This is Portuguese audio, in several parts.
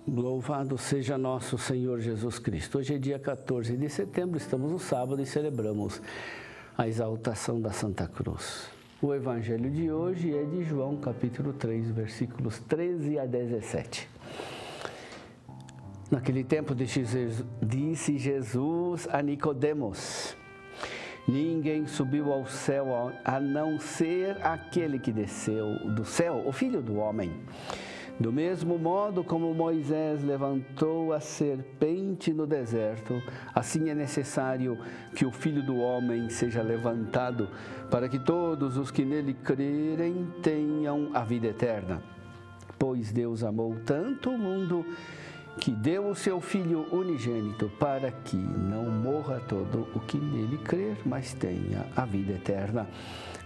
Louvado seja nosso Senhor Jesus Cristo. Hoje é dia 14 de setembro, estamos no sábado e celebramos a exaltação da Santa Cruz. O evangelho de hoje é de João, capítulo 3, versículos 13 a 17. Naquele tempo disse Jesus a Nicodemos: ninguém subiu ao céu a não ser aquele que desceu do céu, o Filho do Homem. Do mesmo modo como Moisés levantou a serpente no deserto, assim é necessário que o Filho do Homem seja levantado, para que todos os que nele crerem tenham a vida eterna. Pois Deus amou tanto o mundo que deu o seu Filho unigênito, para que não morra todo o que nele crer, mas tenha a vida eterna.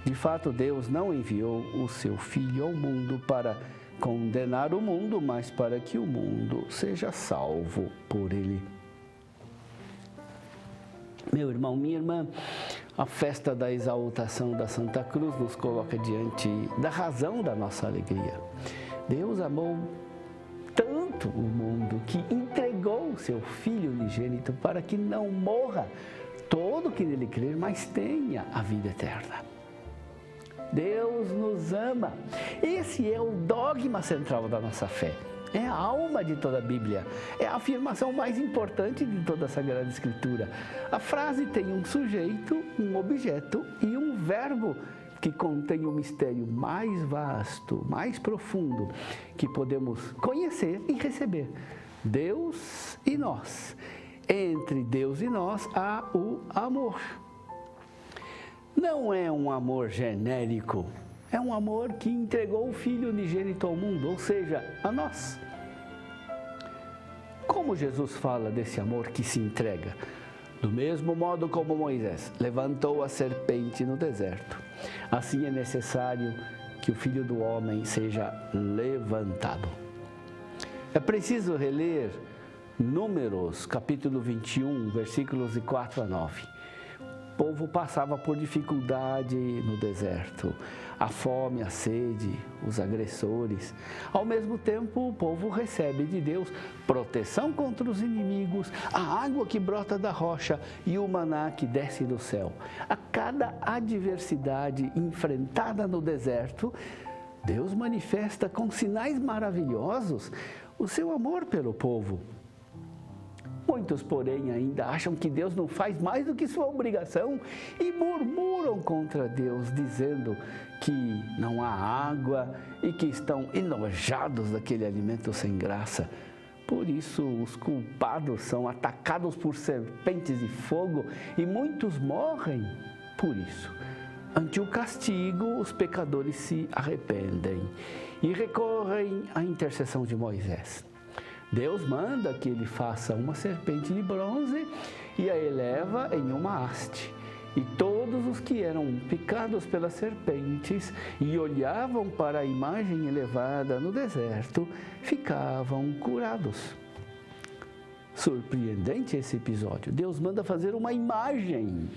De fato, Deus não enviou o seu Filho ao mundo para condenar o mundo, mas para que o mundo seja salvo por ele. Meu irmão, minha irmã, a festa da exaltação da Santa Cruz nos coloca diante da razão da nossa alegria. Deus amou tanto o mundo que entregou o seu Filho unigênito para que não morra todo que nele crer, mas tenha a vida eterna. Deus nos ama. Esse é o dogma central da nossa fé. É a alma de toda a Bíblia. É a afirmação mais importante de toda a Sagrada Escritura. A frase tem um sujeito, um objeto e um verbo que contém o mistério mais vasto, mais profundo que podemos conhecer e receber. Deus e nós. Entre Deus e nós há o amor. Não é um amor genérico, é um amor que entregou o Filho unigênito ao mundo, ou seja, a nós. Como Jesus fala desse amor que se entrega? Do mesmo modo como Moisés levantou a serpente no deserto, assim é necessário que o Filho do Homem seja levantado. É preciso reler Números, capítulo 21, versículos de 4 a 9. O povo passava por dificuldade no deserto, a fome, a sede, os agressores. Ao mesmo tempo, o povo recebe de Deus proteção contra os inimigos, a água que brota da rocha e o maná que desce do céu. A cada adversidade enfrentada no deserto, Deus manifesta com sinais maravilhosos o seu amor pelo povo. Muitos, porém, ainda acham que Deus não faz mais do que sua obrigação e murmuram contra Deus, dizendo que não há água e que estão enojados daquele alimento sem graça. Por isso, os culpados são atacados por serpentes de fogo e muitos morrem por isso. Ante o castigo, os pecadores se arrependem e recorrem à intercessão de Moisés. Deus manda que ele faça uma serpente de bronze e a eleva em uma haste. E todos os que eram picados pelas serpentes e olhavam para a imagem elevada no deserto, ficavam curados. Surpreendente esse episódio. Deus manda fazer uma imagem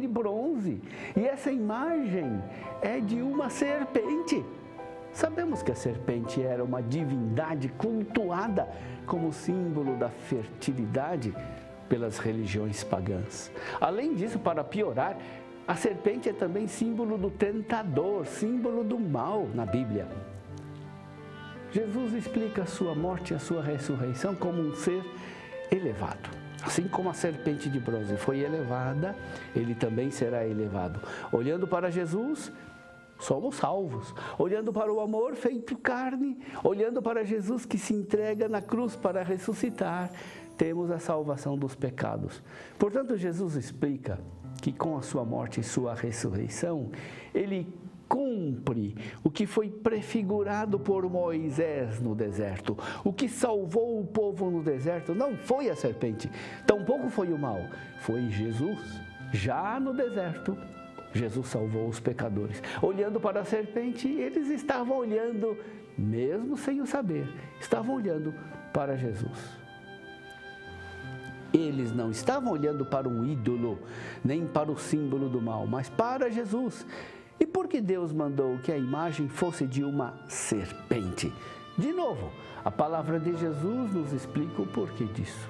de bronze. E essa imagem é de uma serpente. Sabemos que a serpente era uma divindade cultuada como símbolo da fertilidade pelas religiões pagãs. Além disso, para piorar, a serpente é também símbolo do tentador, símbolo do mal na Bíblia. Jesus explica a sua morte e a sua ressurreição como um ser elevado. Assim como a serpente de bronze foi elevada, ele também será elevado. Olhando para Jesus, somos salvos. Olhando para o amor feito carne, olhando para Jesus que se entrega na cruz para ressuscitar, temos a salvação dos pecados. Portanto, Jesus explica que com a sua morte e sua ressurreição, ele cumpre o que foi prefigurado por Moisés no deserto. O que salvou o povo no deserto não foi a serpente, tampouco foi o mal, foi Jesus. Já no deserto, Jesus salvou os pecadores. Olhando para a serpente, eles estavam olhando, mesmo sem o saber, estavam olhando para Jesus. Eles não estavam olhando para um ídolo, nem para o símbolo do mal, mas para Jesus. E por que Deus mandou que a imagem fosse de uma serpente? De novo, a palavra de Jesus nos explica o porquê disso.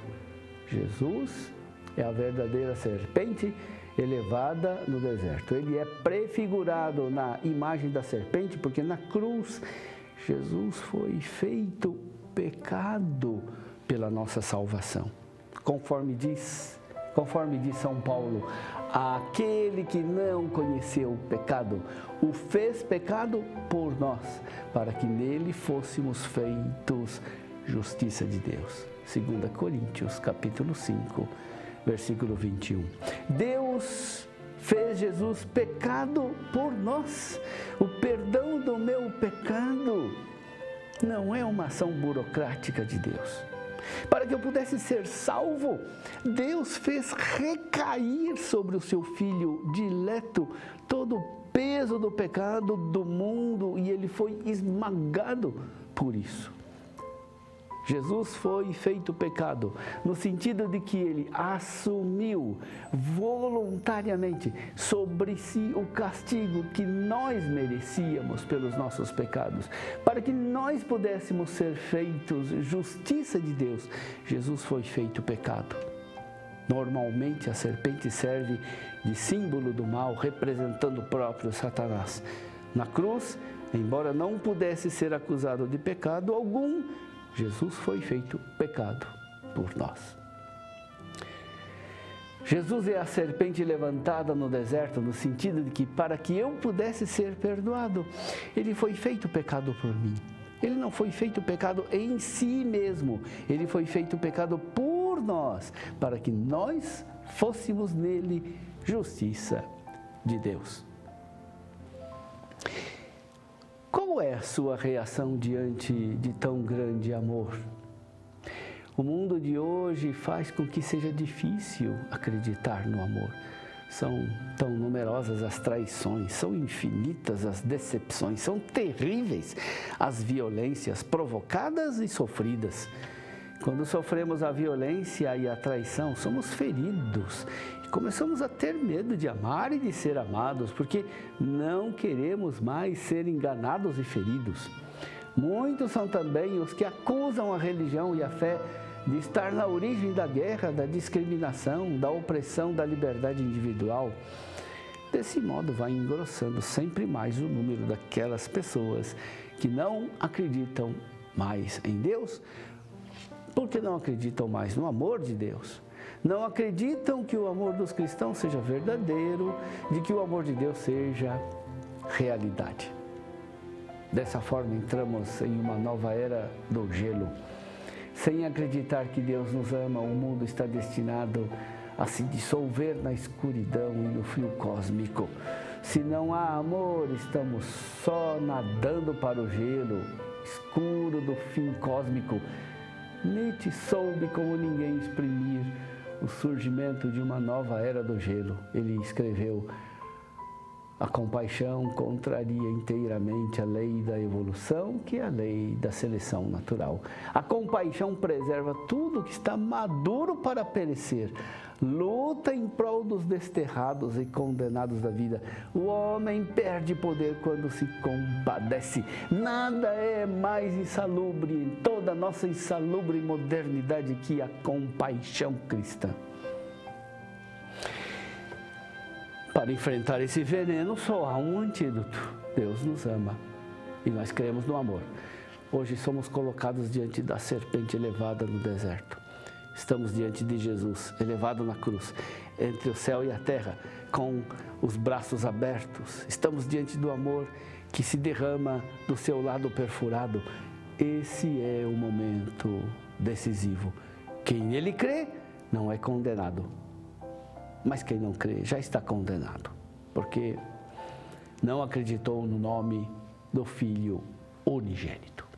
Jesus é a verdadeira serpente elevada no deserto. Ele é prefigurado na imagem da serpente, porque na cruz Jesus foi feito pecado pela nossa salvação. Conforme diz São Paulo, aquele que não conheceu o pecado, o fez pecado por nós, para que nele fôssemos feitos justiça de Deus. 2 Coríntios, capítulo 5, versículo 21. Deus fez Jesus pecado por nós. O perdão do meu pecado não é uma ação burocrática de Deus. Para que eu pudesse ser salvo, Deus fez recair sobre o seu Filho dileto todo o peso do pecado do mundo e ele foi esmagado por isso. Jesus foi feito pecado, no sentido de que ele assumiu voluntariamente sobre si o castigo que nós merecíamos pelos nossos pecados. Para que nós pudéssemos ser feitos justiça de Deus, Jesus foi feito pecado. Normalmente a serpente serve de símbolo do mal, representando o próprio Satanás. Na cruz, embora não pudesse ser acusado de pecado algum, Jesus foi feito pecado por nós. Jesus é a serpente levantada no deserto, no sentido de que para que eu pudesse ser perdoado, ele foi feito pecado por mim. Ele não foi feito pecado em si mesmo, ele foi feito pecado por nós, para que nós fôssemos nele justiça de Deus. Qual é a sua reação diante de tão grande amor? O mundo de hoje faz com que seja difícil acreditar no amor. São tão numerosas as traições, são infinitas as decepções, são terríveis as violências provocadas e sofridas. Quando sofremos a violência e a traição, somos feridos e começamos a ter medo de amar e de ser amados, porque não queremos mais ser enganados e feridos. Muitos são também os que acusam a religião e a fé de estar na origem da guerra, da discriminação, da opressão da liberdade individual. Desse modo, vai engrossando sempre mais o número daquelas pessoas que não acreditam mais em Deus, porque não acreditam mais no amor de Deus. Não acreditam que o amor dos cristãos seja verdadeiro, de que o amor de Deus seja realidade. Dessa forma, entramos em uma nova era do gelo. Sem acreditar que Deus nos ama, o mundo está destinado a se dissolver na escuridão e no frio cósmico. Se não há amor, estamos só nadando para o gelo escuro do fim cósmico. Nietzsche soube como ninguém exprimir o surgimento de uma nova era do gelo. Ele escreveu: a compaixão contraria inteiramente a lei da evolução, que é a lei da seleção natural. A compaixão preserva tudo que está maduro para perecer. Luta em prol dos desterrados e condenados da vida. O homem perde poder quando se compadece. Nada é mais insalubre em toda a nossa insalubre modernidade que a compaixão cristã. Para enfrentar esse veneno, só há um antídoto. Deus nos ama e nós cremos no amor. Hoje somos colocados diante da serpente elevada no deserto. Estamos diante de Jesus, elevado na cruz, entre o céu e a terra, com os braços abertos. Estamos diante do amor que se derrama do seu lado perfurado. Esse é o momento decisivo. Quem nele crê não é condenado. Mas quem não crê já está condenado, porque não acreditou no nome do Filho unigênito.